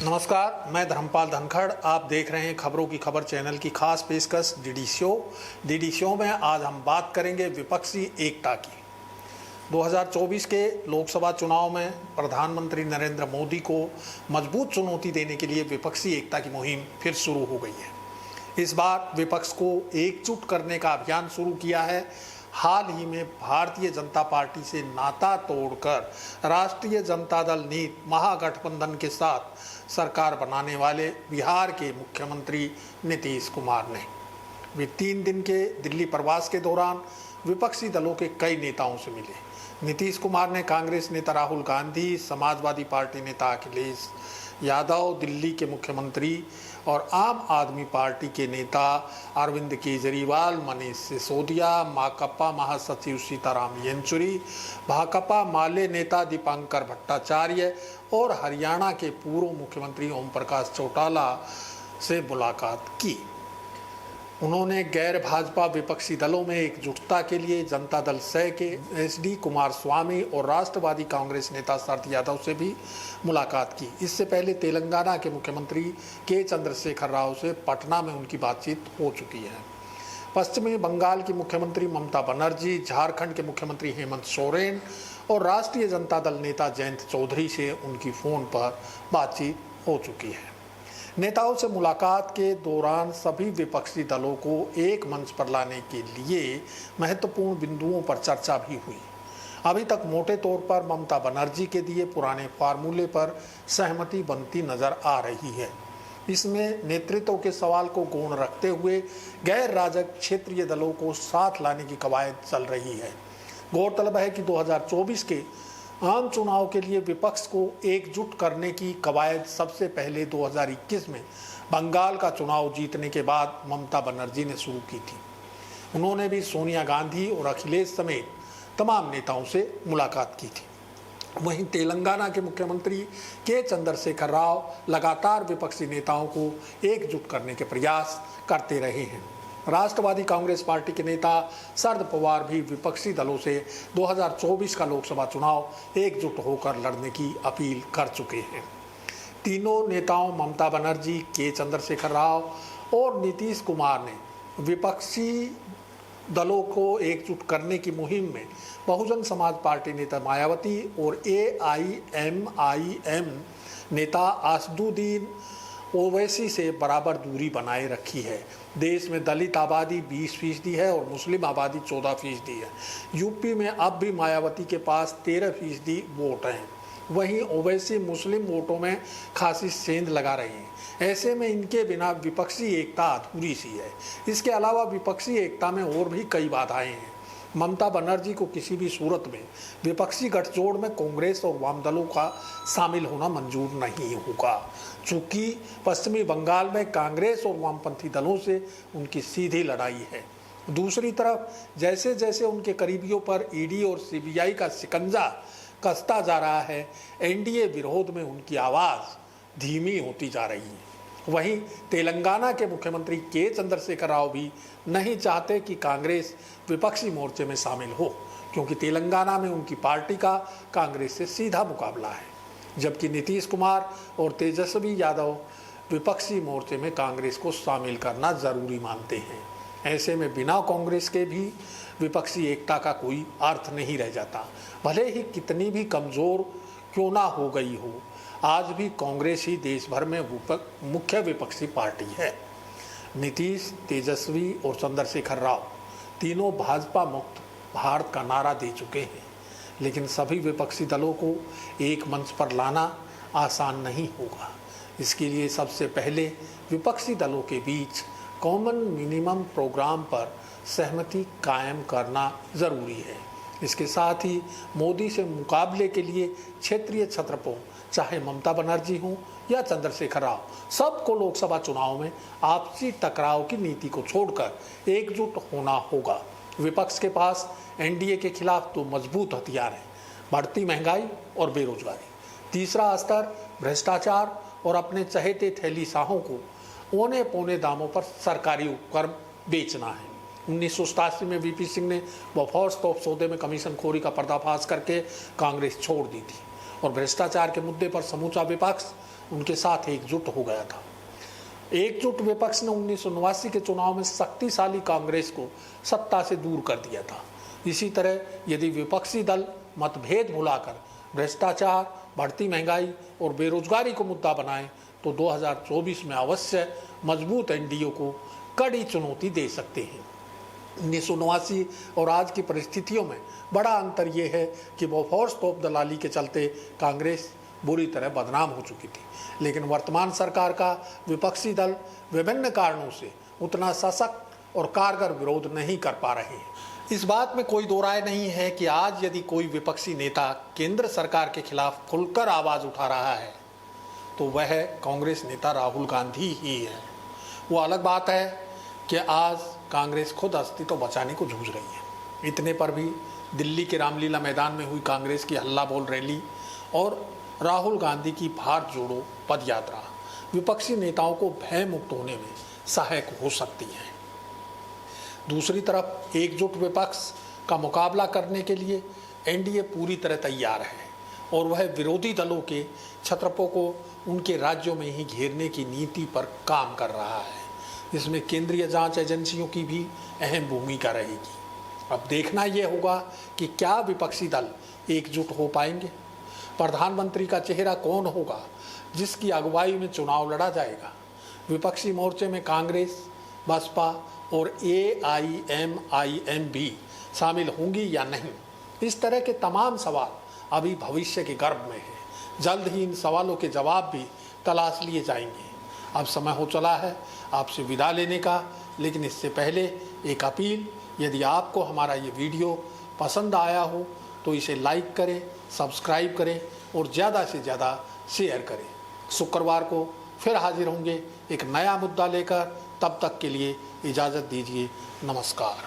नमस्कार, मैं धर्मपाल धनखड़। आप देख रहे हैं खबरों की खबर चैनल की खास पेशकश डीडी शो में आज हम बात करेंगे विपक्षी एकता की। 2024 के लोकसभा चुनाव में प्रधानमंत्री नरेंद्र मोदी को मजबूत चुनौती देने के लिए विपक्षी एकता की मुहिम फिर शुरू हो गई है। इस बार विपक्ष को एकजुट करने का अभियान शुरू किया है। हाल ही में भारतीय जनता पार्टी से नाता तोड़कर राष्ट्रीय जनता दल नीत महागठबंधन के साथ सरकार बनाने वाले बिहार के मुख्यमंत्री नीतीश कुमार ने वे 3 दिन के दिल्ली प्रवास के दौरान विपक्षी दलों के कई नेताओं से मिले। नीतीश कुमार ने कांग्रेस नेता राहुल गांधी, समाजवादी पार्टी नेता अखिलेश यादव, दिल्ली के मुख्यमंत्री और आम आदमी पार्टी के नेता अरविंद केजरीवाल, मनीष सिसोदिया, माकपा महासचिव सीताराम येचुरी, भाकपा माले नेता दीपांकर भट्टाचार्य और हरियाणा के पूर्व मुख्यमंत्री ओम प्रकाश चौटाला से मुलाकात की। उन्होंने गैर भाजपा विपक्षी दलों में एकजुटता के लिए जनता दल सै के SD कुमारस्वामी और राष्ट्रवादी कांग्रेस नेता शरद यादव से भी मुलाकात की। इससे पहले तेलंगाना के मुख्यमंत्री के चंद्रशेखर राव से पटना में उनकी बातचीत हो चुकी है। पश्चिमी बंगाल की मुख्यमंत्री ममता बनर्जी, झारखंड के मुख्यमंत्री हेमंत सोरेन और राष्ट्रीय जनता दल नेता जयंत चौधरी से उनकी फ़ोन पर बातचीत हो चुकी है। नेताओं से मुलाकात के दौरान सभी विपक्षी दलों को एक मंच पर लाने के लिए महत्वपूर्ण बिंदुओं पर चर्चा भी हुई। अभी तक मोटे तौर पर ममता बनर्जी के दिए पुराने फार्मूले पर सहमति बनती नजर आ रही है। इसमें नेतृत्व के सवाल को गौण रखते हुए गैर राजग क्षेत्रीय दलों को साथ लाने की कवायद चल रही है। गौरतलब है कि 2024 के आम चुनाव के लिए विपक्ष को एकजुट करने की कवायद सबसे पहले 2021 में बंगाल का चुनाव जीतने के बाद ममता बनर्जी ने शुरू की थी। उन्होंने भी सोनिया गांधी और अखिलेश समेत तमाम नेताओं से मुलाकात की थी। वहीं तेलंगाना के मुख्यमंत्री के चंद्रशेखर राव लगातार विपक्षी नेताओं को एकजुट करने के प्रयास करते रहे हैं। राष्ट्रवादी कांग्रेस पार्टी के नेता शरद पवार भी विपक्षी दलों से 2024 का लोकसभा चुनाव एकजुट होकर लड़ने की अपील कर चुके हैं। तीनों नेताओं ममता बनर्जी, के चंद्रशेखर राव और नीतीश कुमार ने विपक्षी दलों को एकजुट करने की मुहिम में बहुजन समाज पार्टी नेता मायावती और AIMIM नेता असदुद्दीन ओवैसी से बराबर दूरी बनाए रखी है। देश में दलित आबादी 20% है और मुस्लिम आबादी 14% है। यूपी में अब भी मायावती के पास 13% वोट हैं। वहीं ओवैसी मुस्लिम वोटों में खासी सेंध लगा रहे हैं। ऐसे में इनके बिना विपक्षी एकता अधूरी सी है। इसके अलावा विपक्षी एकता में और भी कई बाधाएं हैं। ममता बनर्जी को किसी भी सूरत में विपक्षी गठजोड़ में कांग्रेस और वाम दलों का शामिल होना मंजूर नहीं होगा, चूंकि पश्चिमी बंगाल में कांग्रेस और वामपंथी दलों से उनकी सीधी लड़ाई है। दूसरी तरफ जैसे जैसे उनके करीबियों पर ED और CBI का शिकंजा कसता जा रहा है, NDA विरोध में उनकी आवाज़ धीमी होती जा रही है। वहीं तेलंगाना के मुख्यमंत्री के चंद्रशेखर राव भी नहीं चाहते कि कांग्रेस विपक्षी मोर्चे में शामिल हो, क्योंकि तेलंगाना में उनकी पार्टी का कांग्रेस से सीधा मुकाबला है, जबकि नीतीश कुमार और तेजस्वी यादव विपक्षी मोर्चे में कांग्रेस को शामिल करना जरूरी मानते हैं। ऐसे में बिना कांग्रेस के भी विपक्षी एकता का कोई अर्थ नहीं रह जाता। भले ही कितनी भी कमज़ोर क्यों ना हो गई हो, आज भी कांग्रेस ही देश भर में मुख्य विपक्षी पार्टी है। नीतीश, तेजस्वी और चंद्रशेखर राव तीनों भाजपा मुक्त भारत का नारा दे चुके हैं, लेकिन सभी विपक्षी दलों को एक मंच पर लाना आसान नहीं होगा। इसके लिए सबसे पहले विपक्षी दलों के बीच कॉमन मिनिमम प्रोग्राम पर सहमति कायम करना ज़रूरी है। इसके साथ ही मोदी से मुकाबले के लिए क्षेत्रीय छत्रपों, चाहे ममता बनर्जी हों या चंद्रशेखर राव, सबको लोकसभा चुनाव में आपसी टकराव की नीति को छोड़कर एकजुट होना होगा। विपक्ष के पास NDA के खिलाफ 2 मजबूत हथियार हैं: बढ़ती महंगाई और बेरोजगारी। तीसरा स्तर भ्रष्टाचार और अपने चहेते थैली शाहों को औने पौने दामों पर सरकारी उपकरण बेचना है। 1987 में VP सिंह ने बफॉर्स तोप सौदे में कमीशन खोरी का पर्दाफाश करके कांग्रेस छोड़ दी थी और भ्रष्टाचार के मुद्दे पर समूचा विपक्ष उनके साथ एकजुट हो गया था। एकजुट विपक्ष ने 1979 के चुनाव में शक्तिशाली कांग्रेस को सत्ता से दूर कर दिया था। इसी तरह यदि विपक्षी दल मतभेद भुलाकर भ्रष्टाचार, बढ़ती महंगाई और बेरोजगारी को मुद्दा बनाए तो 2024 में अवश्य मजबूत एनडीए को कड़ी चुनौती दे सकते हैं। 1979 और आज की परिस्थितियों में बड़ा अंतर यह है कि बोफोर्स तोप दलाली के चलते कांग्रेस बुरी तरह बदनाम हो चुकी थी, लेकिन वर्तमान सरकार का विपक्षी दल विभिन्न कारणों से उतना सशक्त और कारगर विरोध नहीं कर पा रहे हैं। इस बात में कोई दो राय नहीं है कि आज यदि कोई विपक्षी नेता केंद्र सरकार के खिलाफ खुलकर आवाज़ उठा रहा है तो वह कांग्रेस नेता राहुल गांधी ही है। वो अलग बात है कि आज कांग्रेस खुद अस्तित्व बचाने को जूझ रही है। इतने पर भी दिल्ली के रामलीला मैदान में हुई कांग्रेस की हल्ला बोल रैली और राहुल गांधी की भारत जोड़ो पद यात्रा विपक्षी नेताओं को भय मुक्त होने में सहायक हो सकती है। दूसरी तरफ एकजुट विपक्ष का मुकाबला करने के लिए एनडीए पूरी तरह तैयार है और वह विरोधी दलों के छत्रपों को उनके राज्यों में ही घेरने की नीति पर काम कर रहा है। इसमें केंद्रीय जांच एजेंसियों की भी अहम भूमिका रहेगी। अब देखना यह होगा कि क्या विपक्षी दल एकजुट हो पाएंगे। प्रधानमंत्री का चेहरा कौन होगा जिसकी अगुवाई में चुनाव लड़ा जाएगा। विपक्षी मोर्चे में कांग्रेस, बसपा और AIMIM भी शामिल होंगी या नहीं, इस तरह के तमाम सवाल अभी भविष्य के गर्भ में हैं। जल्द ही इन सवालों के जवाब भी तलाश लिए जाएंगे। अब समय हो चला है आपसे विदा लेने का, लेकिन इससे पहले एक अपील, यदि आपको हमारा ये वीडियो पसंद आया हो तो इसे लाइक करें, सब्सक्राइब करें और ज़्यादा से ज़्यादा शेयर करें। शुक्रवार को फिर हाजिर होंगे एक नया मुद्दा लेकर। तब तक के लिए इजाज़त दीजिए। नमस्कार।